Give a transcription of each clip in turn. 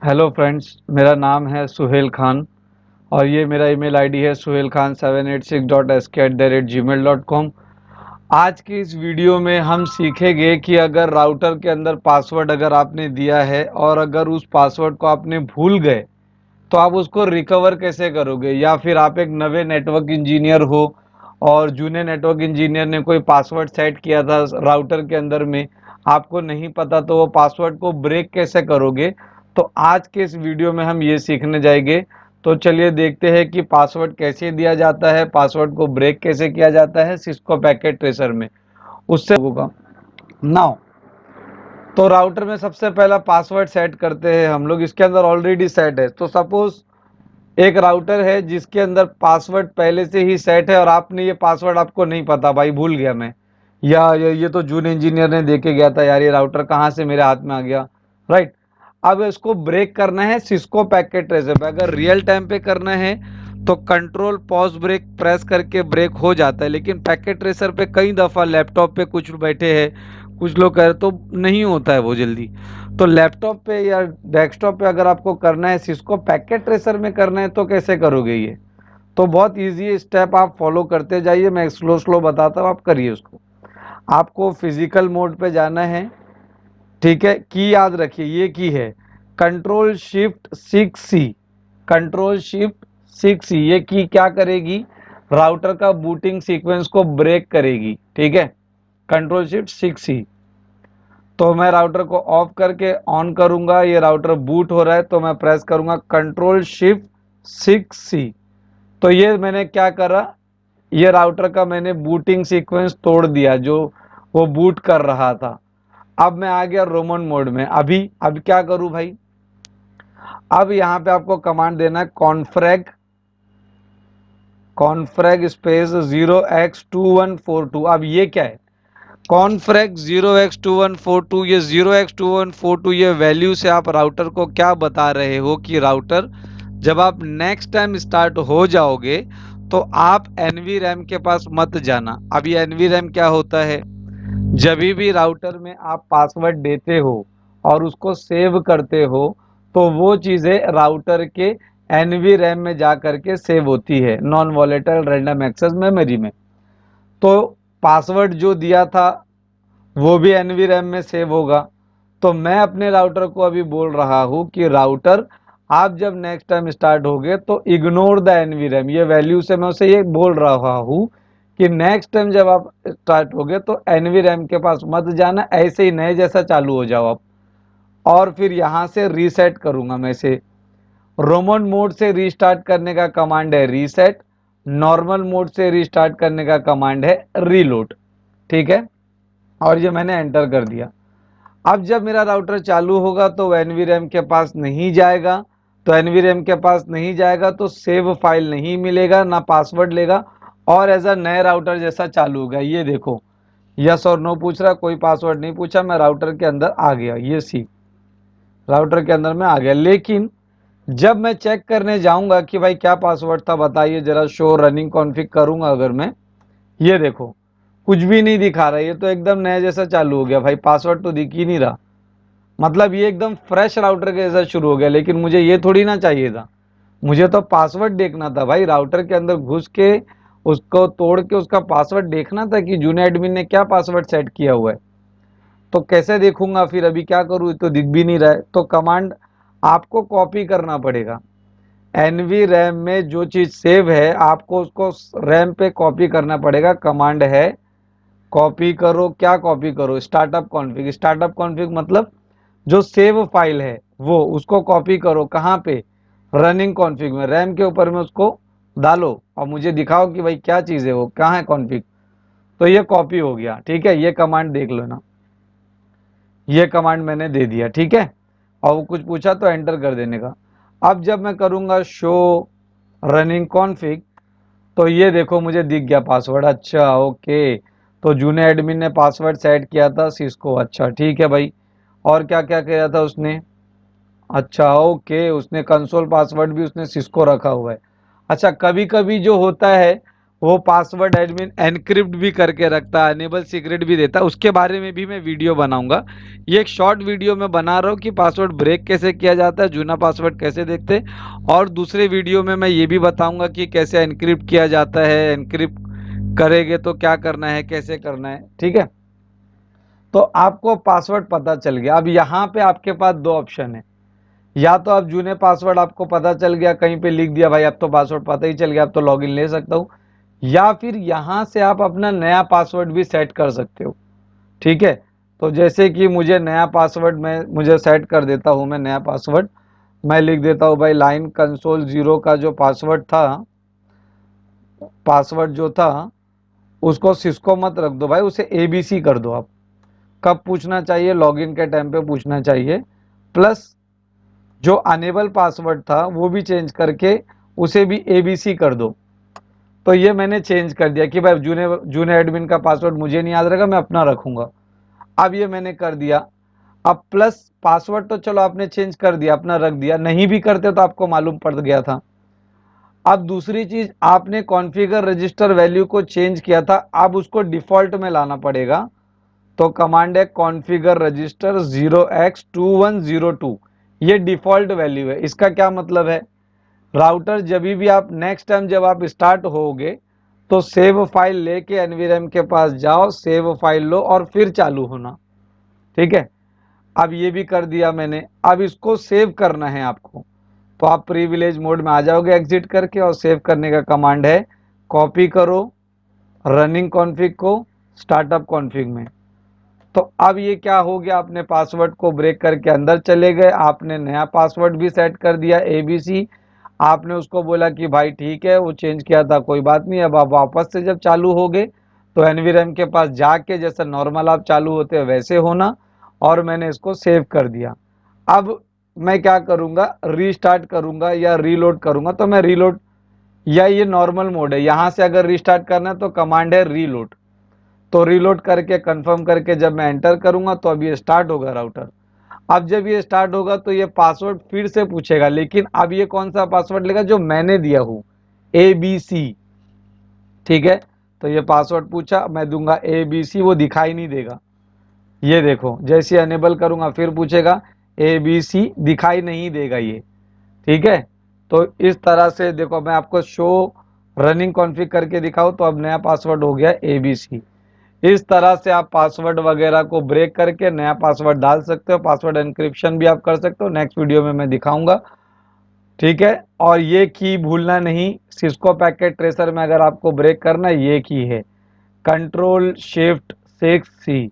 Hello friends, मेरा नाम है सुहेल खान और ये मेरा ईमेल आईडी है suhelkhan786.sk@gmail.com। आज की इस वीडियो में हम सीखेंगे कि अगर राउटर के अंदर पासवर्ड अगर आपने दिया है और अगर उस पासवर्ड को आपने भूल गए तो आप उसको रिकवर कैसे करोगे, या फिर आप एक नवे नेटवर्क इंजीनियर हो और जूने नेटवर्क इंजीनियर ने कोई पासवर्ड सेट किया था राउटर के अंदर में, आपको नहीं पता, तो वो पासवर्ड को ब्रेक कैसे करोगे। तो आज के इस वीडियो में हम ये सीखने जाएंगे। तो चलिए देखते हैं कि पासवर्ड कैसे दिया जाता है, पासवर्ड को ब्रेक कैसे किया जाता है सिस्को पैकेट ट्रेसर में। उससे होगा नाउ। तो राउटर में सबसे पहला पासवर्ड सेट करते हैं हम लोग, इसके अंदर ऑलरेडी सेट है। तो सपोज एक राउटर है जिसके अंदर पासवर्ड पहले से ही सेट है और आपने ये पासवर्ड, आपको नहीं पता, भाई भूल गया मैं, या ये तो जून इंजीनियर ने देके गया था, यार ये राउटर कहाँ से मेरे हाथ में आ गया। राइट। अब इसको ब्रेक करना है सिस्को पैकेट ट्रेसर पे। अगर रियल टाइम पे करना है तो कंट्रोल पॉज ब्रेक प्रेस करके ब्रेक हो जाता है, लेकिन पैकेट ट्रेसर पे कई दफ़ा लैपटॉप पे कुछ बैठे हैं, कुछ लोग कह रहे तो नहीं होता है वो जल्दी। तो लैपटॉप पे या डेस्कटॉप पे अगर आपको करना है, सिस्को पैकेट ट्रेसर में करना है, तो कैसे करोगे ये। तो बहुत इजी स्टेप आप फॉलो करते जाइए, मैं स्लो स्लो बताता हूँ, आप करिए उसको। आपको फिजिकल मोड पे जाना है, ठीक है। की याद रखिए, ये की है control shift 6C। Control shift 6C ये की क्या करेगी, राउटर का बूटिंग सीक्वेंस को ब्रेक करेगी, ठीक है। Control shift 6C। तो मैं राउटर को ऑफ करके ऑन करूंगा, ये राउटर बूट हो रहा है तो मैं प्रेस करूंगा कंट्रोल शिफ्ट 6C। तो ये मैंने क्या करा, ये राउटर का मैंने बूटिंग सीक्वेंस तोड़ दिया जो वो बूट कर रहा था। अब मैं आ गया रोमन मोड में। अभी अब क्या करूं भाई, अब यहां पे आपको कमांड देना है कॉन्फ्रेग स्पेस 0x2142। अब ये क्या है, कॉन्फ्रेग 0x2142, ये 0x2142 ये वैल्यू से आप राउटर को क्या बता रहे हो कि राउटर जब आप नेक्स्ट टाइम स्टार्ट हो जाओगे तो आप एनवी रैम के पास मत जाना। अब ये एनवी रैम क्या होता है, जब भी राउटर में आप पासवर्ड देते हो और उसको सेव करते हो तो वो चीज़ें राउटर के एनवी रैम में जा करके सेव होती है, non volatile random access memory में। तो पासवर्ड जो दिया था वो भी एनवी रैम में सेव होगा। तो मैं अपने राउटर को अभी बोल रहा हूँ कि राउटर आप जब नेक्स्ट टाइम स्टार्ट होगे तो इग्नोर द एनवी रैम, ये वैल्यू से मैं उसे ये बोल रहा हूँ कि नेक्स्ट टाइम जब आप स्टार्ट होगे तो एनवी रैम के पास मत जाना, ऐसे ही नए जैसा चालू हो जाओ आप। और फिर यहाँ से रीसेट करूँगा मैं इसे। रोमन मोड से रीस्टार्ट करने का कमांड है रीसेट, नॉर्मल मोड से रीस्टार्ट करने का कमांड है रीलोड, ठीक है। और ये मैंने एंटर कर दिया। अब जब मेरा राउटर चालू होगा तो एनवीरैम के पास नहीं जाएगा, तो एनवीरैम के पास नहीं जाएगा तो सेव फाइल नहीं मिलेगा, ना पासवर्ड लेगा, और एज अ नए राउटर जैसा चालू होगा। ये देखो, यस और नो पूछ रहा, कोई पासवर्ड नहीं पूछा, मैं राउटर के अंदर आ गया। ये सी राउटर के अंदर में आ गया। लेकिन जब मैं चेक करने जाऊंगा कि भाई क्या पासवर्ड था बताइए जरा, शो रनिंग कॉन्फ़िग करूंगा अगर मैं, ये देखो कुछ भी नहीं दिखा रहा, ये तो एकदम नया जैसा चालू हो गया भाई, पासवर्ड तो दिख ही नहीं रहा। मतलब ये एकदम फ्रेश राउटर के जैसा शुरू हो गया। लेकिन मुझे ये थोड़ी ना चाहिए था, मुझे तो पासवर्ड देखना था भाई, राउटर के अंदर घुस के उसको तोड़ के उसका पासवर्ड देखना था कि जूने एडमिन ने क्या पासवर्ड सेट किया हुआ है। तो कैसे देखूंगा फिर, अभी क्या करूँ, तो दिख भी नहीं रहा है। तो कमांड आपको कॉपी करना पड़ेगा, एनवी रैम में जो चीज़ सेव है आपको उसको रैम पे कॉपी करना पड़ेगा। कमांड है कॉपी करो, क्या कॉपी करो, स्टार्टअप कॉन्फ़िग। स्टार्टअप कॉन्फ़िग मतलब जो सेव फाइल है वो, उसको कॉपी करो कहाँ पे, रनिंग कॉन्फ़िग में, रैम के ऊपर में उसको डालो और मुझे दिखाओ कि भाई क्या चीज़ है वो, कहाँ है कॉन्फ़िग। तो ये कॉपी हो गया, ठीक है। ये कमांड देख लो ना, ये कमांड मैंने दे दिया, ठीक है। और वो कुछ पूछा तो एंटर कर देने का। अब जब मैं करूँगा शो रनिंग कॉन्फ़िग तो ये देखो मुझे दिख गया पासवर्ड। अच्छा ओके, तो जूने एडमिन ने पासवर्ड सेट किया था सिस्को, अच्छा ठीक है भाई। और क्या क्या किया था उसने, अच्छा ओके, उसने कंसोल पासवर्ड भी उसने सिस्को रखा हुआ है। अच्छा, कभी कभी जो होता है वो पासवर्ड एडमिन एनक्रिप्ट भी करके रखता है, अनेबल सीक्रेट भी देता है, उसके बारे में भी मैं वीडियो बनाऊंगा। ये एक शॉर्ट वीडियो मैं बना रहा हूँ कि पासवर्ड ब्रेक कैसे किया जाता है, जूना पासवर्ड कैसे देखते हैं, और दूसरे वीडियो में मैं ये भी बताऊंगा कि कैसे एनक्रिप्ट किया जाता है, एनक्रिप्ट करेंगे तो क्या करना है, कैसे करना है। ठीक है, तो आपको पासवर्ड पता चल गया। अब यहाँ पे आपके पास दो ऑप्शन है, या तो आप जूने पासवर्ड आपको पता चल गया, कहीं पे लिख दिया भाई अब तो पासवर्ड पता ही चल गया, अब तो लॉगिन ले सकता हूँ, या फिर यहाँ से आप अपना नया पासवर्ड भी सेट कर सकते हो। ठीक है, तो जैसे कि मुझे नया पासवर्ड मुझे सेट कर देता हूँ, मैं नया पासवर्ड मैं लिख देता हूँ भाई लाइन कंसोल 0 का जो पासवर्ड जो था उसको सिस्को मत रख दो भाई, उसे एबीसी कर दो आप। कब पूछना चाहिए? लॉगिन के टाइम पे पूछना चाहिए। प्लस जो अनेबल पासवर्ड था वो भी चेंज करके उसे भी एबीसी कर दो। तो ये मैंने चेंज कर दिया कि भाई जूने जूने एडमिन का पासवर्ड मुझे नहीं याद रहेगा, मैं अपना रखूंगा। अब ये मैंने कर दिया। अब प्लस पासवर्ड तो चलो आपने चेंज कर दिया, अपना रख दिया, नहीं भी करते तो आपको मालूम पड़ गया था। अब दूसरी चीज, आपने कॉन्फ़िगर रजिस्टर वैल्यू को चेंज किया था, अब उसको डिफॉल्ट में लाना पड़ेगा। तो कमांड है कॉन्फ़िगर रजिस्टर 0x2102, ये डिफॉल्ट वैल्यू है। इसका क्या मतलब है? राउटर जब भी आप नेक्स्ट टाइम जब आप स्टार्ट होगे तो सेव फाइल लेके एनवीरम के पास जाओ, सेव फाइल लो और फिर चालू होना। ठीक है, अब ये भी कर दिया मैंने। अब इसको सेव करना है आपको, तो आप प्रिविलेज मोड में आ जाओगे एग्जिट करके, और सेव करने का कमांड है कॉपी करो रनिंग कॉन्फ़िग को स्टार्टअप कॉन्फ़िग में। तो अब ये क्या हो गया, आपने पासवर्ड को ब्रेक करके अंदर चले गए, आपने नया पासवर्ड भी सेट कर दिया एबीसी। आपने उसको बोला कि भाई ठीक है वो चेंज किया था कोई बात नहीं, अब आप वापस से जब चालू होगे तो एनवीरम के पास जाके जैसे नॉर्मल आप चालू होते हैं वैसे होना। और मैंने इसको सेव कर दिया। अब मैं क्या करूँगा, रीस्टार्ट करूँगा या रीलोड करूँगा, तो मैं रीलोड, या ये नॉर्मल मोड है, यहाँ से अगर रीस्टार्ट करना है तो कमांड है रीलोड। तो रीलोड करके कंफर्म करके जब मैं एंटर करूंगा तो अब ये स्टार्ट होगा राउटर। अब जब ये स्टार्ट होगा तो ये पासवर्ड फिर से पूछेगा, लेकिन अब ये कौन सा पासवर्ड लेगा? जो मैंने दिया हूँ, ABC। ठीक है, तो ये पासवर्ड पूछा, मैं दूंगा ABC, वो दिखाई नहीं देगा। ये देखो जैसे अनेबल करूंगा फिर पूछेगा ABC, दिखाई नहीं देगा ये। ठीक है, तो इस तरह से देखो, मैं आपको शो रनिंग कॉन्फ़िग करके दिखाऊं तो अब नया पासवर्ड हो गया ABC। इस तरह से आप पासवर्ड वगैरह को ब्रेक करके नया पासवर्ड डाल सकते हो, पासवर्ड एन्क्रिप्शन भी आप कर सकते हो, नेक्स्ट वीडियो में मैं दिखाऊंगा। ठीक है, और ये की भूलना नहीं, सिस्को पैकेट ट्रेसर में अगर आपको ब्रेक करना है ये की है Ctrl+Shift+6C।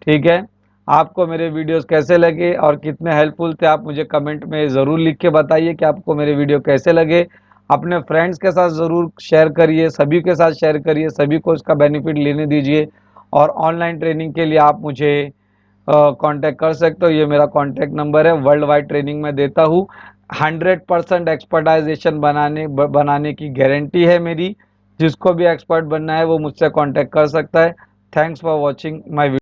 ठीक है, आपको मेरे वीडियोस कैसे लगे और कितने हेल्पफुल थे आप मुझे कमेंट में ज़रूर लिख के बताइए कि आपको मेरे वीडियो कैसे लगे। अपने फ्रेंड्स के साथ ज़रूर शेयर करिए, सभी के साथ शेयर करिए, सभी को इसका बेनिफिट लेने दीजिए। और ऑनलाइन ट्रेनिंग के लिए आप मुझे कांटेक्ट कर सकते हो, ये मेरा कांटेक्ट नंबर है। वर्ल्ड वाइड ट्रेनिंग मैं देता हूँ, 100% एक्सपर्टाइजेशन बनाने की गारंटी है मेरी। जिसको भी एक्सपर्ट बनना है वो मुझसे कांटेक्ट कर सकता है। Thanks for watching my video.